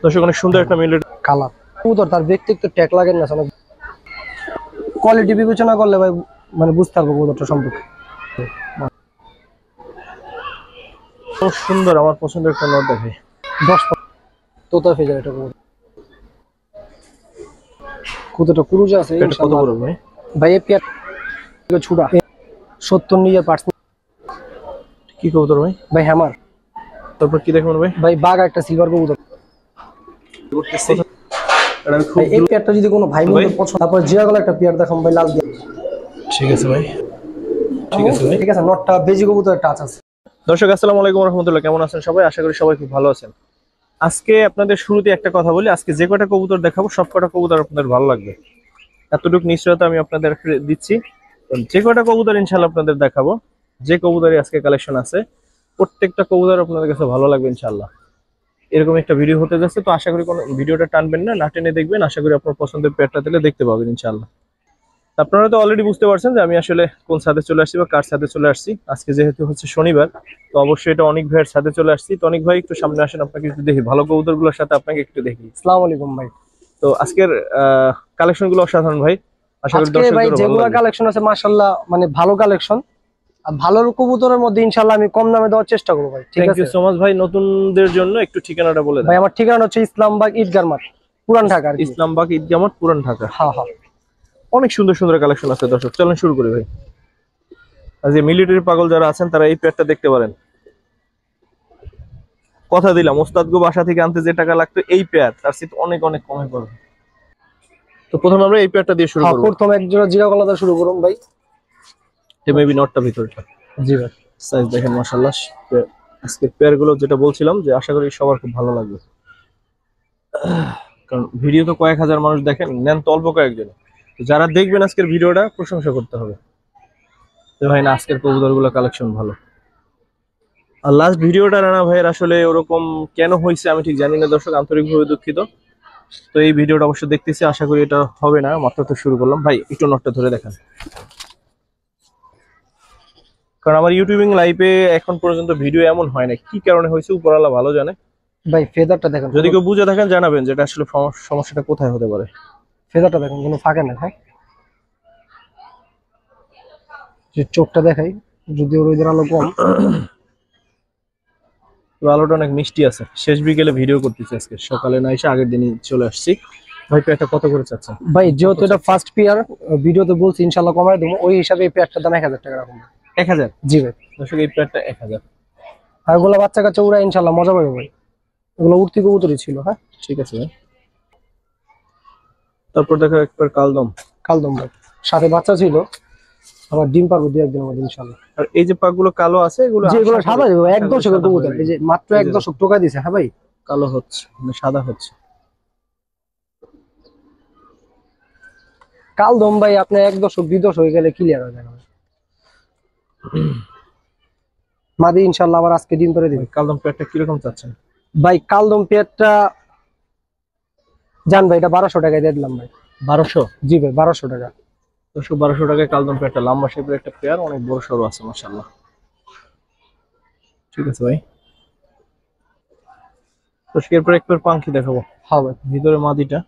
দর্শক অনেক সুন্দর একটা মিলেট কালার কবুতর, তার ব্যক্তিত্ব ট্যাগ লাগে না, অনেক কোয়ালিটি বিবেচনা করলে ভাই মানে বুঝতে পারবো কবুতরটা সম্পর্কে। খুব সুন্দর, আমার পছন্দের একটা নট দেখে 10 তোতা ফেজার এটা কবুতরটা কুরুজে আছে এটা কত ইনশাআল্লাহ। বড় ভাই? ভাই এই পেয়ার ছুড়া 70 নিয়ে পার্সেন্ট। কি কবুতর ভাই? ভাই হ্যামার। তারপর কি দেখবেন ভাই? ভাই বাঘ একটা সিলভার কবুতর। করতেছি এটা খুব ভাই এই পেয়ারটা যদি কোনো ভাই বন্ধুর পছন্দ, তারপর জিয়াগলা একটা পেয়ার দেখাম ভাই, লাল দিয়ে। ঠিক আছে ভাই, ঠিক আছে ভাই। ঠিক আছে, নটটা বেজি কবুতরের টাচ আছে। দর্শক আসসালামু আলাইকুম রাহমাতুল্লাহ, কেমন আছেন সবাই? আশা করি সবাই খুব ভালো আছেন। আজকে আপনাদের শুরুতে একটা কথা বলি, আজকে যে কটা কবুতর দেখাবো সব কটা কবুতর আপনাদের ভালো লাগবে, এতটুকু নিশ্চয়তা আমি আপনাদের দিচ্ছি। তো যে কটা কবুতর ইনশাআল্লাহ আপনাদের দেখাবো, যে কবুতরের আজকে কালেকশন আছে, প্রত্যেকটা কবুতর আপনাদের কাছে ভালো লাগবে ইনশাআল্লাহ। এরকম একটা ভিডিও হতে যাচ্ছে, তো আশা করি কোনো ভিডিওটা টানবেন না, না টেনে দেখবেন। আশা করি আপনার পছন্দের পেয়ারটা দিলে দেখতে পাবেন ইনশাআল্লাহ। আপনারা তো অলরেডি বুঝতে পারছেন যে আমি আসলে কোন ছাদে চলে আসছি বা কার ছাদে চলে আসছি। আজকে যেহেতু হচ্ছে শনিবার, তো অবশ্যই এটা অনেক ভাইয়ের ছাদে চলে আসছি। তো অনেক ভাই একটু সামনে আসেন, আপনাকে একটু দেখি, ভালো কবুতরগুলোর সাথে আপনাকে একটু দেখি। আসসালামু আলাইকুম ভাই। তো আজকের কালেকশন গুলো অসাধারণ ভাই, আশা করি আজকে ভাই দর্শকদের ভালো যেগুলো লাগবে। কালেকশন আছে মাশাআল্লাহ, মানে ভালো কালেকশন। আর ভালো কবুতরের মধ্যে ইনশাআল্লাহ আমি কম দামে দেওয়ার চেষ্টা করব ভাই, ঠিক থ্যাংক আছে? ইউ সো মাচ ভাই। নতুনদের জন্য একটু ঠিকানাটা বলে দেন ভাই আমার ঠিকানা হচ্ছে ইসলামবাগ ঈদগাহ মাঠ, পুরান ঢাকা আর কি। ইসলামবাগ ঈদগাহ মাঠ, পুরান ঢাকা। হ্যাঁ হ্যাঁ। অনেক সুন্দর সুন্দর কালেকশন আছে দর্শক, চলেন শুরু করি ভাই। আর যে মিলিটারি পাগল যারা আছেন তারা এই পেয়ারটা দেখতে পারেন। কথা দিলাম ওস্তাদ গো বাসা থেকে আনতে যে টাকা লাগতো এই পেয়ার তার চেয়ে অনেক অনেক কমে পড়বে। তো প্রথমে আমরা এই পেয়ারটা দিয়ে শুরু হ্যাঁ, করব। প্রথম এক জোড়া জিরা গলা দিয়ে শুরু করুন ভাই। এই মেবি নটটা ভিতরটা জি ভাই। সাইজ দেখেন মাশাআল্লাহ। আজকে পেয়ার গুলো যেটা বলছিলাম যে আশা করি সবার খুব ভালো লাগবে, কারণ ভিডিও তো কয়েক হাজার মানুষ দেখেন, নেন তো অল্প কয়েকজন। তো যারা দেখবেন আজকের ভিডিওটা প্রশংসা করতে হবে যে ভাই না আজকের কবুতরগুলো কালেকশন ভালো। আর লাস্ট ভিডিওটা রানা ভাইয়ের আসলে ওরকম কেন হয়েছে আমি ঠিক জানি না দর্শক, আন্তরিকভাবে দুঃখিত। তো এই ভিডিওটা অবশ্যই দেখতেছি, আশা করি এটা হবে না, মাত্র তো শুরু করলাম। ভাই একটু নটটা ধরে দেখান, কারণ আমার ইউটিউবিং লাইভে এখন পর্যন্ত ভিডিও এমন হয় না, কি কারণে হয়েছে উপরওয়ালা ভালো জানে। ভাই ফেদারটা দেখেন, যদি কেউ বুঝে থাকেন জানাবেন যেটা আসলে সমস্যাটা কোথায় হতে পারে। ফেদারটা দেখেন কোনো ফাঁকে না। হ্যাঁ, যে চোখটা দেখাই, যদি ওর ওইদের আলো কম। তো আলোটা অনেক মিষ্টি আছে। শেষ বিকেলে ভিডিও করতেছি আজকে, সকালে না এসে আগের দিনই চলে আসছি। ভাই পেয়ারটা কত করে চাচ্ছেন? ভাই যেহেতু এটা ফার্স্ট পেয়ার, ভিডিওতে বলছি ইনশাআল্লাহ কমাই দেবো, ওই হিসাবে এই পেয়ারটার দাম 1000 টাকা রাখুন। 1000? জি ভাই। দর্শক এই পেয়ারটা 1000। আর ওগুলো বাচ্চা কাচ্চা উড়া ইনশাআল্লাহ মজা পাবে ভাই, এগুলো উঠতি কবুতরই ছিল। হ্যাঁ ঠিক আছে ভাই। তারপর দেখো একবার কালদম। কালদম ভাই, সাথে বাচ্চা ছিল, আবার ডিম পারবো দু একদিনের মধ্যে ইনশাআল্লাহ। আর এই যে পাকগুলো কালো আছে এগুলো যেগুলো আশা সাদা করি এক দশকের কবুতর, এই যে মাত্র এই এক যে দশক টোকা দিছে। হ্যাঁ ভাই, কালো হচ্ছে মানে সাদা হচ্ছে। কালদম ভাই আপনার এক দশক দুই দশক হয়ে গেলে ক্লিয়ার হয়ে যাবে। মাদি ইনশাআল্লাহ আবার আজকে ডিম করে দিবে। কালদম পেয়ারটা কিরকম চাচ্ছেন? ভাই কালদম পেয়ারটা জান ভাই, এটা 1200 টাকায় দিয়ে দিলাম ভাই। 1200? জি ভাই 1200 টাকা। 1200 টাকায় কালদম পেয়ারটা, লম্বা শেপের একটা পেয়ার, অনেক বড় সড়ো আছে মাশাআল্লাহ। ঠিক আছে ভাই। তো এরপর এক পেয়ার পাঙ্খি দেখাবো। হ্যাঁ ভাই, ভিতরে মাদিটা।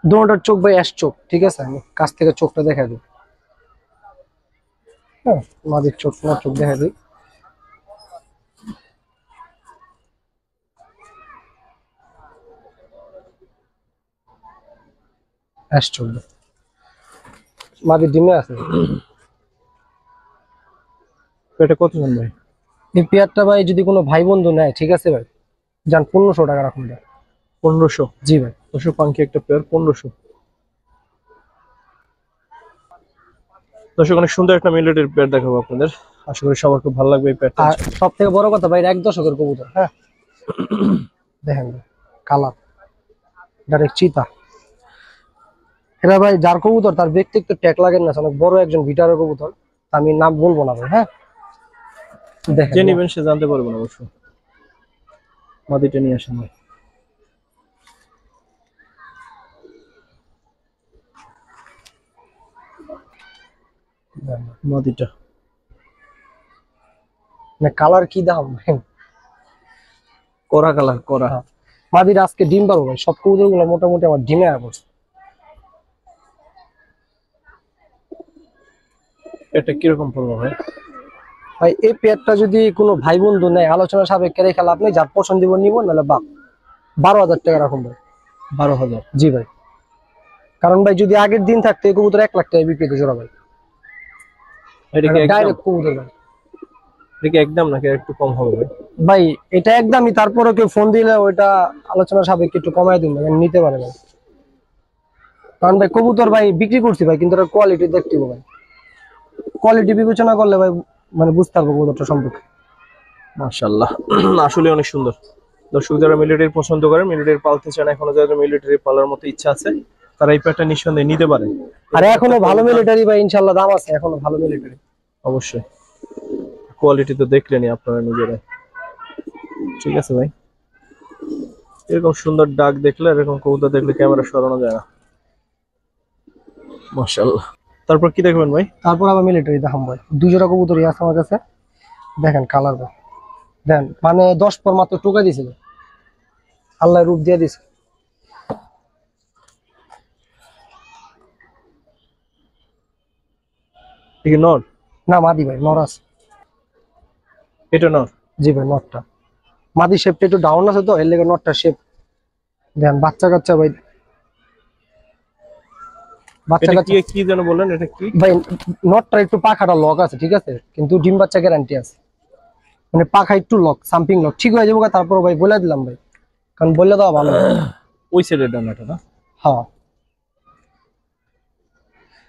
দুটোটার চোখ ভাই অ্যাশ চোখ, ঠিক আছে? আমি কাছ থেকে চোখটা দেখা দিই। হ্যাঁ, মাদির চোখ না চোখ দেখা দিই। অ্যাশ চোখ ভাই। মাদির ডিমে আছে। এটা কত জন ভাই? এই পেয়ারটা ভাই যদি কোনো ভাই বন্ধু নেয়, ঠিক আছে ভাই, যান 1500 টাকা রাখুন ভাই। 1500? জি ভাই। পাঙ্খি একটা পেয়ার 1500। দর্শক অনেক সুন্দর একটা মিলেটের পেয়ার দেখাবো আপনাদের, আশা করি সবার খুব ভালো লাগবে এই পেয়ারটা। আর সব থেকে বড় কথা ভাই, এক দশকের কবুতর। হ্যাঁ দেখেন কালার, ডাইরেক্ট চিতা। এরা ভাই যার কবুতর তার ব্যক্তিত্ব ট্যাগ লাগে না, অনেক বড় একজন গিটারের কবুতর, আমি নাম বলবো না ভাই। হ্যাঁ দেখেন, যে নিবেন সে জানতে পারবেন অবশ্যই। মাদিটা নিয়ে আসেন ভাই। মাদিটা মানে কালার কি দাম ভাই। করা কালার করা। হ্যাঁ। মাদির আজকে ডিম পাবো ভাই, সব কবুতর গুলো মোটামুটি আমার ডিমে আয়া পড়ছে। এটা কিরকম পড়বো ভাই? ভাই এই পেয়ারটা যদি কোনো ভাই বন্ধু নেয় আলোচনা সাপেক্ষে রেখে লাভ নেই, যার পছন্দ দিব নিব, নাহলে বাপ 12,000 টাকা রাখুন ভাই। 12,000? জি ভাই, কারণ ভাই যদি আগের দিন থাকতো এই কবুতর 1 লাখ টাকা বিক্রি হতো জোড়া ভাই। এটা কি একদম? ডাইরেক্ট কবুতর ভাই। এটা কি একদম নাকি একটু কম হবে ভাই? ভাই এটা একদমই, তারপরে কেউ ফোন দিলে ওইটা আলোচনা সাপেক্ষে একটু কমাই দিন ভাই, নিতে পারে ভাই। কারণ ভাই কবুতর ভাই বিক্রি করছি ভাই, কিন্তু কোয়ালিটি দেখতে হবে ভাই। কোয়ালিটি বিবেচনা করলে ভাই মানে বুঝতে পারবো কবুতরটা সম্পর্কে। মাশাআল্লাহ, আসলে অনেক সুন্দর। দর্শক যারা মিলিটারি পছন্দ করে, মিলিটারি পালতে চান, এখনো যাদের মিলিটারি পালার মতো ইচ্ছা আছে, তারা এই পেয়ারটা নিঃসন্দেহে নিতে পারে। আর এখনো ভালো মিলিটারি ভাই ইনশাআল্লাহ দাম আছে, এখনো ভালো মিলিটারি। অবশ্যই, কোয়ালিটি তো দেখলেনই আপনারা নিজেরাই। ঠিক আছে ভাই, এরকম সুন্দর ডাক দেখলে, এরকম কবুতর দেখলে ক্যামেরা সরানো যায় না। মাশাআল্লাহ। তারপর কি দেখবেন ভাই? তারপর আবার মিলিটারি দেখাম ভাই, 2 জোড়া কবুতরই আছে আমার কাছে। দেখেন কালার ভাই, দেন মানে 10 পর মাত্র টোকা দিছিল, আল্লাহ রূপ দিয়ে দিছে। ঠিক নর? না মাদি ভাই, নর আছে। এটা নর? জি ভাই নরটা। মাদি শেপটা একটু ডাউন আছে তো, এর লেগে নরটা শেপ। দেন বাচ্চা কাচ্চা ভাই, বাচ্চা এটা কি কাচ্চা কি যেন বললেন, এটা কি? ভাই। নটটা একটু পাখাটা লক আছে ঠিক আছে, কিন্তু ডিম বাচ্চা গ্যারান্টি আছে। মানে পাখা একটু লক, সাম্পিং লক ঠিক হয়ে যাবো, তারপর ভাই বলে দিলাম ভাই, কারণ বললে তো ভালো না। ওই সাইডের ডানাটা না? হ্যাঁ,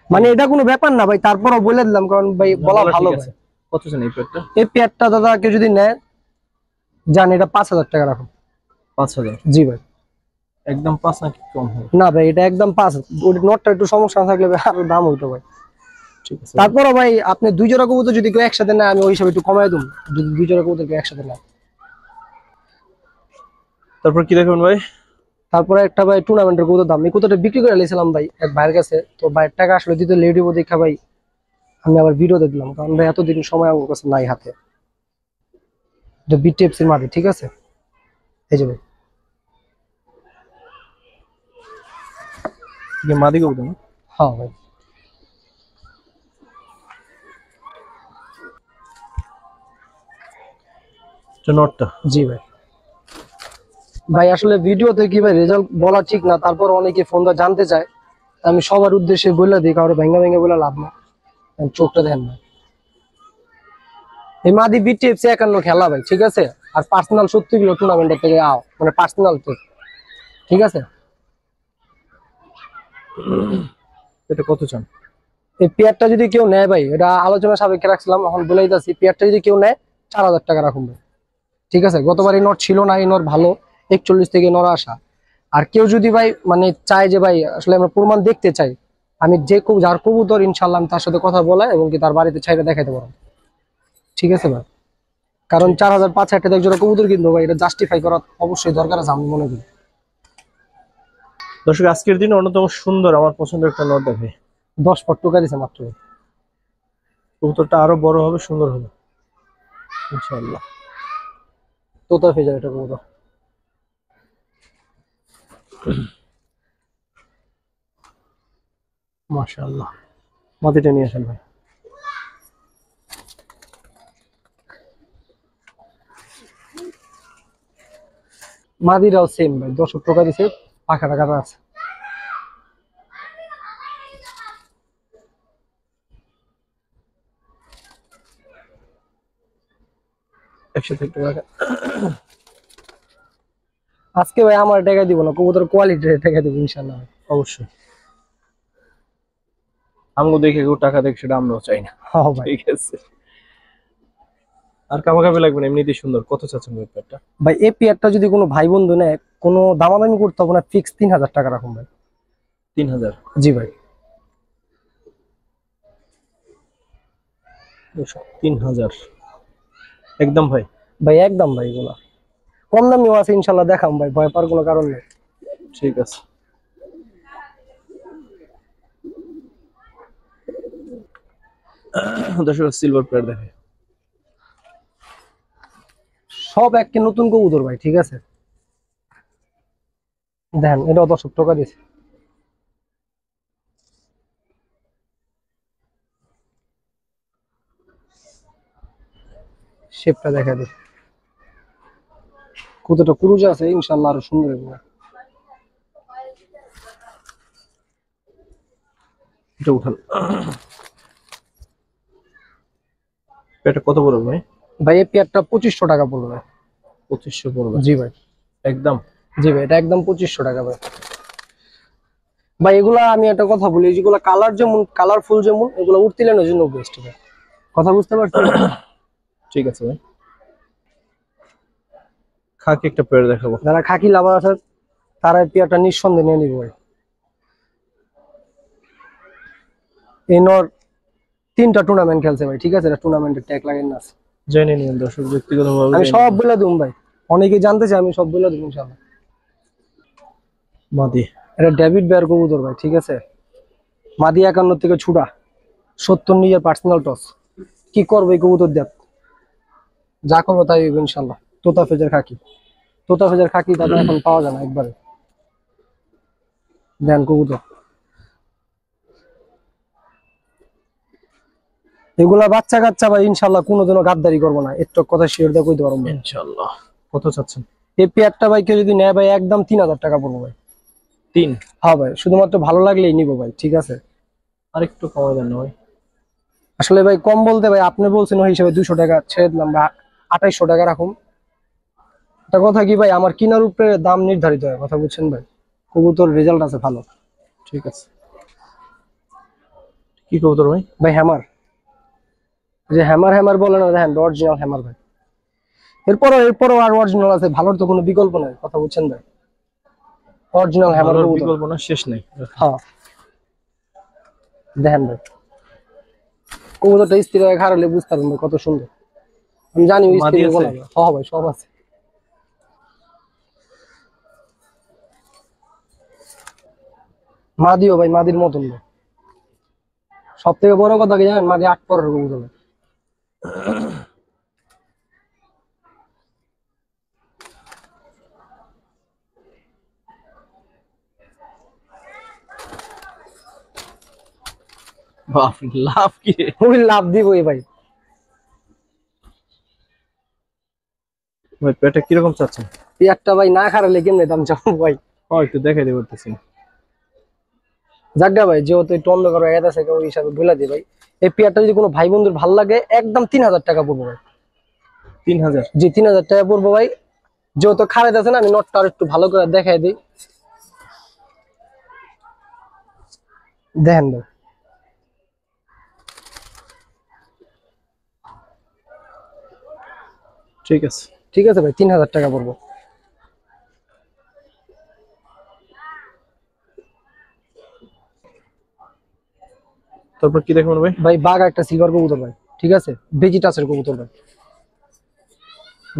মানে এটা কোনো ব্যাপার না ভাই, তারপরও বলে দিলাম কারণ ভাই বলা বলা ভালো ঠিক ভাই। আছে। কত চান এই পেয়ারটা? এই পেয়ারটা দাদা কেউ যদি নেয়, জান এটা 5,000 টাকা রাখুন। 5,000? জি ভাই। একদম 5 নাকি কম হবে? না ভাই এটা একদম 5। ওই নটটা একটু সমস্যা থাকলে ভাই আরো দাম হইতো ভাই। ঠিক আছে। তারপরও ভাই আপনি 2 জোড়া কবুতর যদি কেউ একসাথে নেয়, আমি ওই হিসাবে একটু কমাই দেবো, যদি 2 জোড়া কবুতর কেউ একসাথে নেয়। তারপর কি দেখবেন ভাই? তারপরে একটা ভাই টুর্নামেন্টের কবুতর দাম, এই কবুতরটা বিক্রি করে নিয়েছিলাম ভাই এক ভাইয়ের কাছে, তো ভাইয়ের টাকা আসলে দিতে লেট হইব দেখা ভাই আমি আবার ভিডিওতে দিলাম, কারণ ভাই এতদিন সময় আমার কাছে নাই হাতে। বিটিএফসির মাঝে ঠিক আছে, এই যে ভাই। কি মাদি কবুতর না? হ্যাঁ ভাই। এটা নরটা? জি ভাই। ভাই আসলে ভিডিওতে কি ভাই রেজাল্ট বলা ঠিক না, তারপর অনেকে ফোনটা জানতে চায়, আমি সবার উদ্দেশ্যে বলে দিই, কারো ভেঙে ভেঙে বলে লাভ না। চোখটা দেন না, এই মাদি বিটিএফসি 51 খেলা ভাই ঠিক আছে, আর পার্সোনাল 70 কিলো টুর্নামেন্টের থেকে আও, মানে পার্সোনাল তো ঠিক আছে। এটা কত চান? এই পেয়ারটা যদি কেউ নেয় ভাই, এটা আলোচনা সাপেক্ষে রাখছিলাম, এখন বলে দিতেছি, পেয়ারটা যদি কেউ নেয় 4,000 টাকা রাখুন ভাই। ঠিক আছে, গতবার এই নট ছিল না, এই নট ভালো, 41 থেকে নর আসা। আর কেউ যদি ভাই মানে চায় যে ভাই আসলে আমরা প্রমাণ দেখতে চাই, আমি যে যার কবুতর ইনশাল্লাহ আমি তার সাথে কথা বলা এবং কি তার বাড়িতে ছাইটা দেখাইতে পারবো। ঠিক আছে ভাই, কারণ 4,000 5,000 টাকা একজোড়া কবুতর কিনবো ভাই, এটা জাস্টিফাই করা অবশ্যই দরকার আছে আমি মনে করি। দর্শক আজকের দিনে অন্যতম সুন্দর আমার পছন্দের একটা নর দেখে। 10 পট টোকা দিছে মাত্র। কবুতরটা আরো বড় হবে, সুন্দর হবে ইনশাআল্লাহ। তোতা ফেজার এটা কবুতর। মাশাআল্লাহ, মাটিটা নিয়ে আসেন ভাই। মাদিরাও সেম ভাই, 10 টোকা দিছে, পাখাটা কাটা আছে। একসাথে একটু রাখা। আজকে ভাই আমার টাকা দিব না, কবুতর কোয়ালিটি টাকা দিব ইনশাআল্লাহ। অবশ্যই, আমগো দেখে কেউ টাকা দেখ সেটা আমরাও চাই না। হ্যাঁ ভাই। ঠিক আছে, আর কামাকামি লাগবে না, এমনিতেই সুন্দর। কত চাচ্ছেন ভাই পেয়ারটা? ভাই এই পেয়ারটা যদি কোনো ভাই বন্ধু নেয়, কোনো দামাদামি করতে হবে না, ফিক্স 3,000 টাকা রাখুন ভাই। 3,000? জি ভাই। 3,000 একদম ভাই? ভাই একদম ভাই, এগুলা কম দামিও আছে ইনশাল্লাহ, দেখাম ভাই, ভয় পাওয়ার কোনো কারণ নেই। ঠিক আছে। দর্শক সিলভার পেয়ার দেখে। সব একে নতুন কবুতর ভাই, ঠিক আছে। দেখেন এটা 10 টাকা দিয়েছে। শেপটা দেখা দিই, কতটা কুরুজ আছে, ইনশাল্লাহ আরো সুন্দর হবে। এটা উঠান। এটা কত পড়বে ভাই? ভাই এই পেয়ারটা 2500 টাকা পড়বে। 2500 পড়বে জি ভাই। একদম? জি ভাই, এটা একদম 2500 টাকা ভাই। ভাই এগুলা আমি একটা কথা বলি, যেগুলো কালার যেমন কালারফুল যেমন, এগুলো উঠতিলেনের জন্য বেস্ট ভাই। কথা বুঝতে পারছেন? ঠিক আছে ভাই। খাকি একটা পেয়ার দেখাবো। যারা খাকি লাভার আছে তারা এই পেয়ারটা নিঃসন্দেহে নিয়ে নিবে ভাই। এনর 3টা টুর্নামেন্ট খেলছে ভাই, ঠিক আছে। এটা টুর্নামেন্টের ট্যাগ লাগাই না আছে। জেনে নিন দর্শক, ব্যক্তিগতভাবে আমি জেনে সব নিন। বলে দিম ভাই, অনেকে জানতে চাই, আমি সব বলে দিব ইনশাআল্লাহ। মাদি। এটা ডেভিড বেয়ার কবুতর ভাই, ঠিক আছে। মাদি 51 থেকে ছুটা, 70 নিজের পার্সোনাল টস। কি করবে এই কবুতর দেখ, যা করবো তাই হইবে ইনশাআল্লাহ। তোতা ফেজের খাকি, তোতা ফেজের খাকি দাদা এখন পাওয়া যায় না একবারে। দেন কবুতর এগুলা বাচ্চা কাচ্চা ভাই, ইনশাআল্লাহ কোনোদিনও গাদ্দারি করবো না, একটু কথা শিওর দিয়ে কইতে পারবো ভাই। ইনশাআল্লাহ। কত চাচ্ছেন? এই পেয়ারটা ভাই কেউ যদি নেয় ভাই, একদম 3000 টাকা পড়বো ভাই। 3? হ্যাঁ ভাই, শুধুমাত্র ভালো লাগলেই নিবো ভাই, ঠিক আছে। আরেকটু কমাই দেন না ভাই। আসলে ভাই কম বলতে ভাই, আপনি বলছেন ওই হিসাবে 200 টাকা ছেড়ে দিলাম বা 2800 টাকা রাখুন। একটা কথা কি ভাই, আমার কিনার উপরে দাম নির্ধারিত হয়, কথা বুঝছেন ভাই। কবুতর রেজাল্ট আছে ভালো। ঠিক আছে। কি কবুতর ভাই? ভাই হ্যামার, যে হ্যামার হ্যামার বলে না, দেখেন অরিজিনাল হ্যামার ভাই। এরপরও আর অরিজিনাল আছে, ভালোর তো কোনো বিকল্প নাই, কথা বুঝছেন ভাই। অরিজিনাল হ্যামার ভালোর কবুতর। বিকল্প না, শেষ নেই। হ্যাঁ দেখেন ভাই, কবুতরটা স্থির হয়ে খারালে বুঝতে পারবেন ভাই কত সুন্দর। আমি জানি ওই মাদি স্থির আছে? বলা হ্যাঁ ভাই, সব আছে। মাদিও ভাই মাদির মতন ভাই। সব থেকে বড় কথা কি জানেন, মাদি 8 পরের কবুতর ভাই। বাপ রে, লাভ কি রে? ওই লাভ দিবই ভাই। ভাই পেটা কিরকম চাচ্ছেন? একটা ভাই না খারালে কেমনে দাম চাবো ভাই। একটু দেখাই দিয়ে বলতেছি। জাগা ভাই যেহেতু একটু অন্ধকার হয়ে গেছে, ওই হিসাবে বলে দিই ভাই। এই পেয়ারটা যদি কোনো ভাই বন্ধুর ভালো লাগে, একদম 3000 টাকা পড়বো ভাই। 3000? জি 3000 টাকা পড়বো ভাই। যেহেতু খারাপ আছে না, আমি নটটা আর একটু ভালো করে দেখাই দিই। দেখেন ভাই, ঠিক আছে। ঠিক আছে ভাই, 3000 টাকা পড়বো। তারপর কি দেখবেন ভাই? ভাই বাঘ একটা সিলভার কবুতর ভাই, ঠিক আছে। ভেজিটাসের কবুতর ভাই।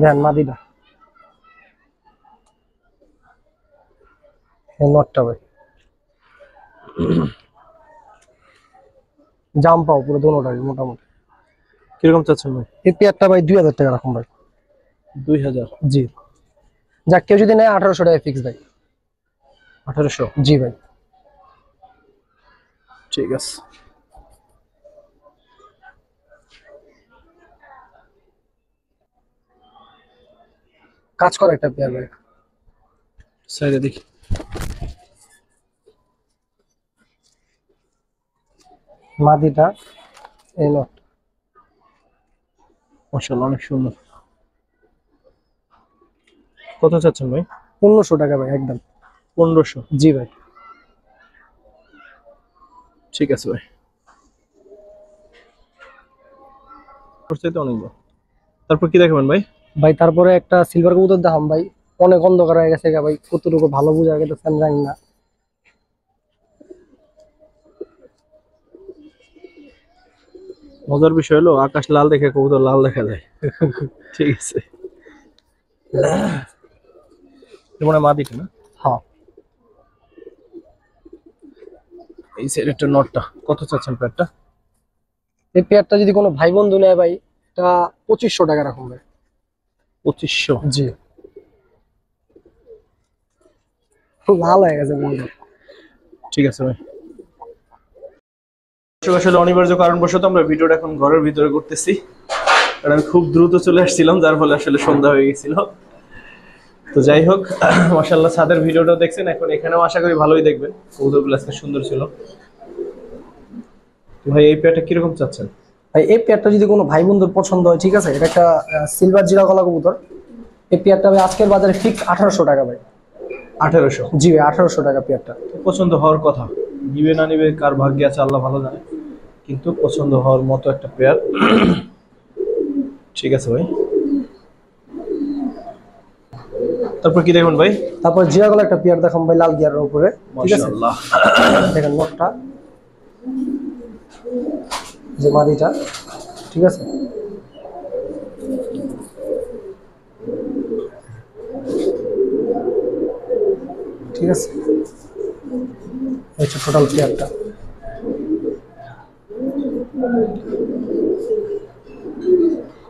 দেখেন মাদিটা, এই নটটা ভাই জাম পাও পুরো দোনোটাই মোটামুটি। কিরকম চাচ্ছেন ভাই? এই পেয়ারটা ভাই 2000 টাকা রাখুন ভাই। 2000? জি, যাক কেউ যদি নেয় 1800 টাকা ফিক্স ভাই। 1800? জি ভাই। ঠিক আছে। কাজ করা একটা পেয়ার ভাই। সাইডে দেখি। মাদিটা এই নট। মাশাআল্লাহ, অনেক সুন্দর। কত চাচ্ছেন ভাই? 1500 টাকা ভাই একদম। 1500? জি ভাই। ঠিক আছে ভাই। করতে তো অনেক ভালো। তারপর কি দেখাবেন ভাই? ভাই তারপরে একটা সিলভার কবুতর দেখাম ভাই। অনেক অন্ধকার হয়ে গেছে ভাই, কতটুকু ভালো বোঝা গেছে আমি জানি না। মজার বিষয় হলো আকাশ লাল দেখে কবুতর লাল দেখা যায়। ঠিক আছে। তোমার মাদিটা না? হ্যাঁ এই সাইডেরটা নটটা কত চাচ্ছেন পেয়ারটা? এই পেয়ারটা যদি কোনো ভাই বন্ধু নেয় ভাই, এটা 2500 টাকা রাখুন ভাই। 2500। জি, খুব ভালো হয়ে গেছে কবুতর। ঠিক আছে ভাই। আসলে অনিবার্য কারণবশত আমরা ভিডিওটা এখন ঘরের ভিতরে করতেছি, কারণ আমি খুব দ্রুত চলে আসছিলাম, যার ফলে আসলে সন্ধ্যা হয়ে গেছিল। তো যাই হোক, মাশাআল্লাহ ছাদের ভিডিওটাও দেখছেন, এখন এখানেও আশা করি ভালোই দেখবেন। কবুতরগুলো আজকে সুন্দর ছিল। তো ভাই এই পেয়ারটা কিরকম চাচ্ছেন? ভাই এই পেয়ারটা যদি কোনো ভাই বন্ধুর পছন্দ হয়, ঠিক আছে, এটা একটা সিলভার জিরা গলা কবুতর। এই পেয়ারটা ভাই আজকের বাজারে ফিক্স 1800 টাকা ভাই। 1800? জি ভাই, 1800 টাকা পেয়ারটা। পছন্দ হওয়ার কথা, নিবে না নিবে কার ভাগ্যে আছে আল্লাহ ভালো জানে, কিন্তু পছন্দ হওয়ার মতো একটা পেয়ার। ঠিক আছে ভাই। তারপর কি দেখুন ভাই? তারপর জিরা গলা একটা পেয়ার দেখাম ভাই, লাল গিয়ারের উপরে, ঠিক আছে। মাশাআল্লাহ, দেখেন নটটা, যে মাদিটা, ঠিক আছে। ঠিক আছে, হচ্ছে টোটাল পেয়ারটা।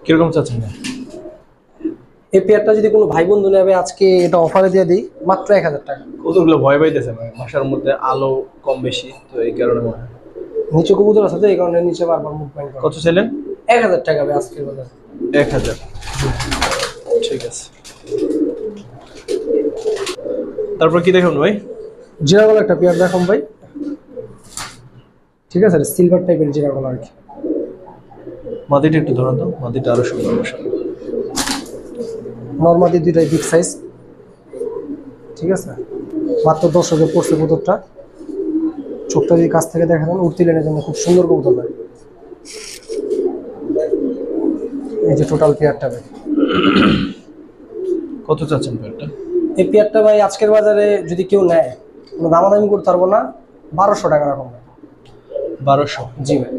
কিরকম চাচ্ছেন ভাই? এই পেয়ারটা যদি কোনো ভাই বন্ধু নেবে, আজকে এটা অফারে দিয়ে দিই মাত্র 1000 টাকা। কতগুলো ভয় পাইতেছে ভাই, বাসার মধ্যে আলো কম বেশি, তো এই কারণে মনে হয়। নিচে কবুতর আছে তো, এই কারণে নিচে বারবার মুভমেন্ট করে। কত ছিলেন? 1000 টাকা ভাই আজকের বাজার। 1000? ঠিক আছে। তারপর কি দেখুন ভাই? জিরা গলা একটা পেয়ার দেখাম ভাই, ঠিক আছে, সিলভার টাইপের জিরা গলা আর কি। মাদিটা একটু ধরুন তো, মাদিটা আরো সুন্দর মাশাআল্লাহ। নর্মালি দুইটাই বিগ সাইজ, ঠিক আছে। মাত্র 10,000 পড়ছে কবুতরটা। চোখটা যদি কাছ থেকে দেখা যান, উঠতি লেনের জন্য খুব সুন্দর কবুতর ভাই। এই যে টোটাল পেয়ারটা ভাই। কত চাচ্ছেন পেয়ারটা? এই পেয়ারটা ভাই আজকের বাজারে যদি কেউ নেয়, কোনো দামাদামি করতে পারবো না, 1200 টাকা রাখুন ভাই। 1200? জি ভাই।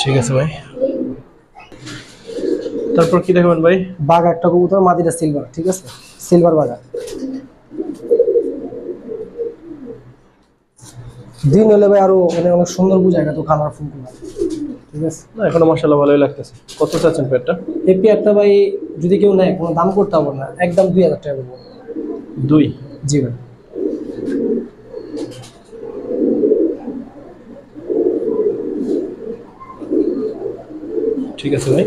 ঠিক আছে ভাই। তারপর কি দেখবেন ভাই? বাঘ একটা কবুতর, মাদিটা সিলভার, ঠিক আছে, সিলভার বাঘা। দিন হলে ভাই আরো অনেক অনেক সুন্দর বুঝায়, তো কালারফুল গুলো, ঠিক আছে। না এখনো মাশাআল্লাহ ভালোই লাগতেছে। কত চাচ্ছেন পেয়ারটা? এই পেয়ারটা ভাই যদি কেউ নেয়, কোনো দাম করতে হবে না, একদম 2000 টাকা করবো। 2? জি ভাই। ঠিক আছে ভাই।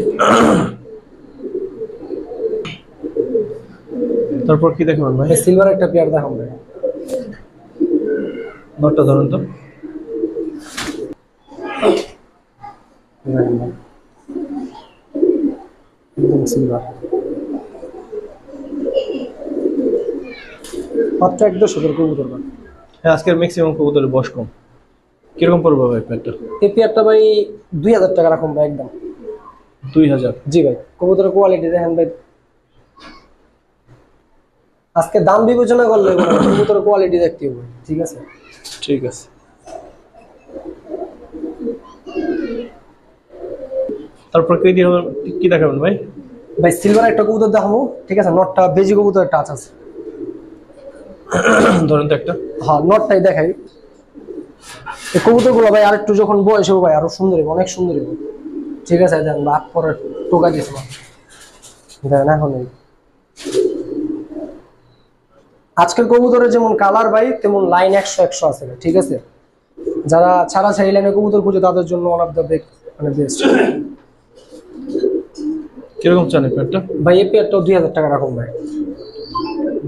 তারপর কি দেখবেন ভাই? সিলভার একটা পেয়ার দেখাম ভাই। নটটা ধরুন তো। একদম সিলভার, মাত্র 1,200 কবুতর ভাই। হ্যাঁ, আজকের ম্যাক্সিমাম কবুতরের বয়স কম। কিরকম পড়বে ভাই পেয়ারটা? এই পেয়ারটা ভাই 2000 টাকা রাখুন ভাই একদম। 2000? জি ভাই। কবুতরের কোয়ালিটি দেখেন ভাই, আজকে দাম বিবেচনা করলে কবুতরের কোয়ালিটি দেখতে হবে, ঠিক আছে। ঠিক আছে। তারপর কি দেখাবেন ভাই? ভাই সিলভার একটা কবুতর দেখাবো, ঠিক আছে। নটটা বেজি কবুতরের টাচ আছে। ধরেন তো একটা। হ্যাঁ, নটটাই দেখাই। এই কবুতরগুলো ভাই আরেকটু যখন বয়স হবে ভাই আরো সুন্দর হবে, অনেক সুন্দর হবে, ঠিক আছে। দেন বাদ পরে টোকা দিস না, দেন এখন এই আজকের কবুতরের যেমন কালার ভাই, তেমন লাইন 100 আছে ভাই, ঠিক আছে। যারা ছাড়া ছাড়ি লাইনে কবুতর খুঁজে, তাদের জন্য ওয়ান অফ দ্য মানে বেস্ট। কিরকম চান এই পেয়ারটা? ভাই এই পেয়ারটাও 2000 টাকা রাখুন ভাই।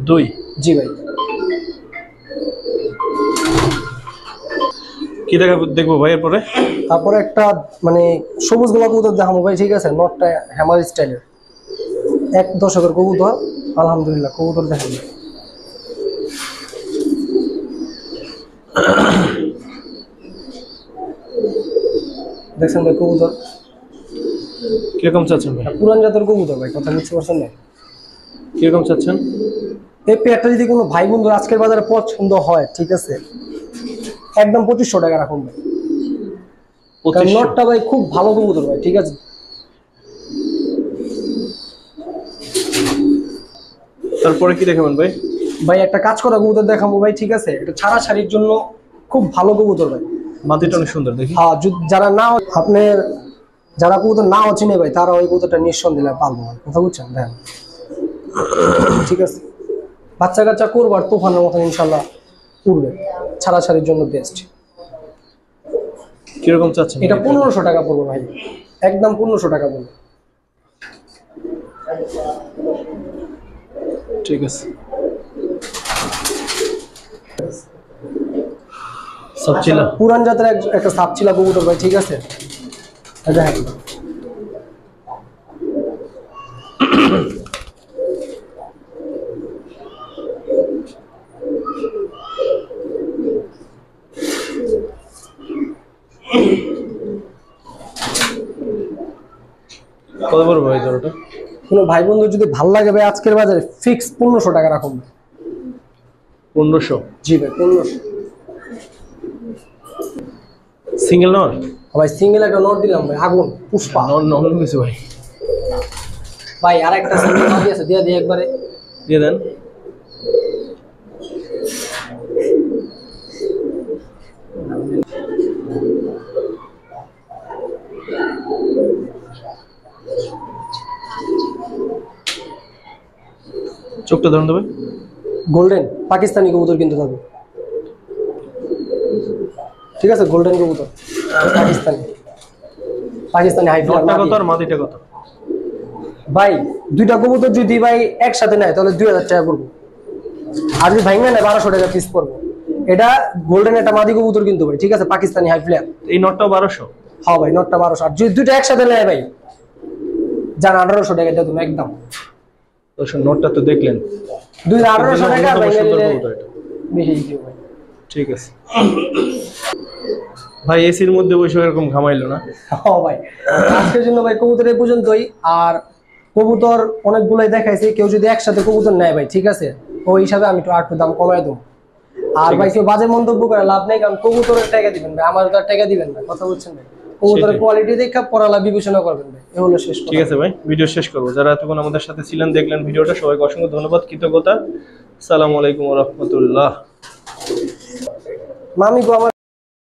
2? জি ভাই। কি দেখবো ভাই এরপরে? তারপরে একটা মানে সবুজ গোলা কবুতর দেখাবো ভাই, ঠিক আছে। নটটা হ্যামার স্টাইলের, 1 দশকের কবুতর, আলহামদুলিল্লাহ। কবুতর দেখেন, দেখছেন ভাই কবুতর কিরকম চাচ্ছেন ভাই? পুরান জাতের কবুতর ভাই, কথা বুঝতে পারছেন না? কিরকম চাচ্ছেন? এই পেয়ারটা যদি কোনো ভাই বন্ধু আজকের বাজারে পছন্দ হয়, ঠিক আছে, একদম 2500 টাকা রাখুন ভাই। কারণ 2500? নটটা ভাই খুব ভালো কবুতর ভাই, ঠিক আছে। তারপরে কি দেখাবেন ভাই? ভাই একটা কাজ করা কবুতর দেখাবো ভাই, ঠিক আছে। এটা ছাড়া ছাড়ির জন্য খুব ভালো কবুতর ভাই। মাটিটা অনেক সুন্দর দেখি। হ্যাঁ, যারা না আপনার যারা কবুতর নাও চিনে ভাই তারা ওই কবুতরটা নিঃসন্দেহে পালবো ভাই, কথা বুঝছেন দেখেন। ঠিক আছে, বাচ্চা কাচ্চা করবো আর তুফানের মতন ইনশাল্লাহ উঠবে, ছাড়াছাড়ির জন্য বেস্ট। কিরকম চাচ্ছেন? এটা 1500 টাকা পড়বে ভাই, একদম 1500 টাকা পড়বে। ঠিক আছে, সাপচিলা পুরান জাতের একটা সাপচিলা কবুতর ভাই, ঠিক আছে দেখেন। কত পড়বে ভাই জোড়াটা? কোনো ভাই বন্ধু যদি ভাল লাগে ভাই আজকের বাজারে ফিক্স 1500 টাকা রাখুন। 1500? জি ভাই 1500। সিঙ্গেল নর ভাই সিঙ্গেল একটা নট দিলাম ভাই, আগুন পুষ্পা নর নর কিছু ভাই। ভাই আর একটা সিঙ্গেল নট আছে, দিয়ে দিয়ে একবারে দিয়ে দেন। চোখটা ধরুন দেবে। গোল্ডেন পাকিস্তানি কবুতর কিন্তু থাকবে, ঠিক আছে গোল্ডেন কবুতর পাকিস্তানি, পাকিস্তানি হাই নটটা কত আর মাদিটা কত? ভাই দুইটা কবুতর যদি ভাই একসাথে নেয় তাহলে 2000 টাকা পড়বো, আর যদি ভাঙবে না 1200 টাকা পিস পড়বো। এটা গোল্ডেন একটা মাদি কবুতর কিন্তু ভাই, ঠিক আছে পাকিস্তানি হাই প্লেয়ার। এই নটটাও 1200? হ্যাঁ ভাই নটটা 1200, আর যদি দুইটা একসাথে নেয় ভাই জান 1800 টাকা দিয়ে তুমি একদম। দর্শক নটটা তো দেখলেন, 1800 টাকা ভাই সুন্দর নিলে কবুতর এটা। বেশি দিও ভাই। ঠিক আছে ভাই, এসির মধ্যে বসে এরকম ঘামাইলো না। হ্যাঁ ভাই, আজকের জন্য ভাই কবুতর এই পর্যন্তই। আর কবুতর অনেকগুলাই দেখাইছি, কেউ যদি একসাথে কবুতর নেয় ভাই ঠিক আছে ওই হিসাবে আমি একটু দাম কমাই দেবো। আর ভাই কেউ বাজে মন্তব্য করে লাভ নেই, কারণ কবুতরের টাকা দিবেন ভাই, আমার তো আর টাকা দিবেন না, কথা বলছেন ভাই। কবুতরের কোয়ালিটি দেখে পড়ালা বিবেচনা করবেন ভাই, এ হলো শেষ কথা। ঠিক আছে ভাই, ভিডিও শেষ করবো। যারা এতক্ষণ আমাদের সাথে ছিলেন, দেখলেন ভিডিওটা, সবাইকে অসংখ্য ধন্যবাদ, কৃতজ্ঞতা। আসসালামু আলাইকুম ওয়া রাহমাতুল্লাহ। মামি গো আমার